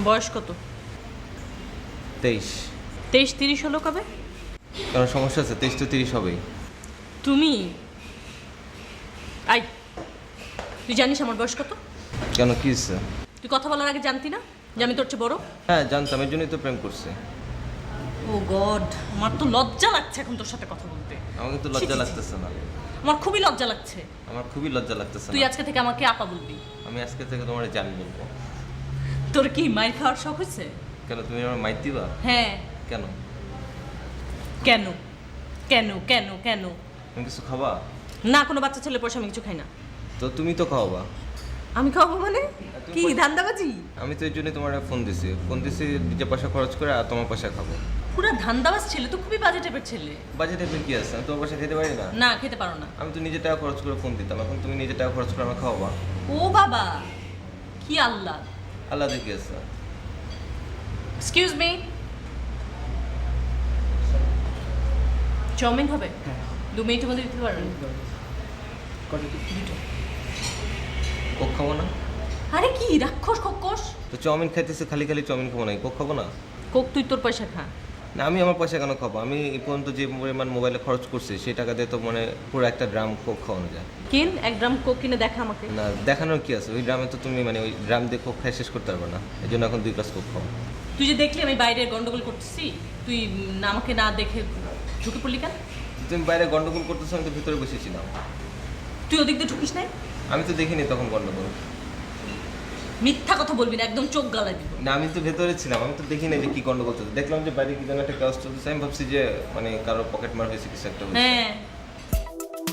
বয়স কত? 23। 23-30 হলো কবে? কারণ সমস্যা আছে, 23 তো 30 হবেই। তুমি আই তুই জানিস আমার বয়স কত? কেন, কি হচ্ছে? তুই কথা বলার আগে জানতি না যে আমি তোর চেয়ে বড়? হ্যাঁ জানতাম, এর জন্যই তো প্রেম করছে। ও গড, আমার তো লজ্জা লাগছে এখন তোর সাথে কথা বলতে। আমাকে তো লজ্জা লাগতেছে না। আমার খুবই লজ্জা লাগছে। আমার খুবই লজ্জা লাগতেছে তুই না। আজকে থেকে আমাকে আপা বলবি। আমি আজকে থেকে তোমার জানি বলবো। তোর কি মাইর খাওয়ার শখ হয়েছে? কেন, তুমি আমার মাইর দিবা? হ্যাঁ। কেন? কেন কেন কেন কেন? তুমি কিছু খাবা? না, কোনো বাচ্চা ছেলে পয়সা আমি কিছু খাই না। তো তুমি তো খাওয়াবা। আমি খাবো মানে তুমি কি ধান্দাবাজি? আমি তো এর জন্য তোমার ফোন দিছি নিজে পয়সা খরচ করে আর তোমার পয়সা খাবো। পুরা ধান্দাবাজ ছেলে তো, খুবই বাজে টাইপের ছেলে। বাজেটে কি আছে? আমি তোমার পয়সা খেতে পারি না? না, খেতে পারো না। আমি তো নিজে টাকা খরচ করে ফোন দিতাম, এখন তুমি নিজে টাকা খরচ করে আমার খাওয়াবা। ও বাবা, কি আল্লাহ। আল্লাহ দেখি আছে। এক্সকিউজ মি, চাউমিন হবে? 2 মিনিটের মধ্যে দিতে পারবেন? কোক খাবো না? আরে কি রাক্ষস খক্কস। তো চাউমিন খাইতেছে, খালি খালি চাউমিন খাবো না, কোক খাবো না? কোক তুই তোর পয়সা খা। না, আমি আমার পয়সা কেন খাবো? আমি এই পর্যন্ত যে পরিমাণ মোবাইলে খরচ করছি সেই টাকা দিয়ে তো মানে পুরো একটা ড্রাম কোক খাওয়ানো যায়। কিন 1 গ্রাম কোক কিনে দেখা আমাকে। না, দেখানোর কি আছে? ওই ড্রামে তো তুমি মানে ওই ড্রাম দিয়ে কোক খাই শেষ করতে পারবে না, এই জন্য এখন 2 গ্লাস কোক খাও। তুই যে দেখলি আমি বাইরে গন্ডগোল করতেছি, তুই আমাকে না দেখে ঢুকে পড়লি কেন? তুমি বাইরে গন্ডগোল করতেছো, আমি তো ভিতরে বসেছিলাম। তুই ওদিক দিয়ে ঢুকিস নাই? আমি তো দেখিনি তখন গন্ডগোল। মিথ্যা কথা বলবি না, একদম চোখ গালাই দিব। না, আমি তো ভেতরে ছিলাম, আমি তো দেখি নাই যে কি গন্ডগোল চলছে। দেখলাম যে বাইরে কি যেন একটা কাজ চলতেছে, আমি ভাবছি যে মানে কারো পকেট মার হয়েছে, কিছু একটা হয়েছে। হ্যাঁ,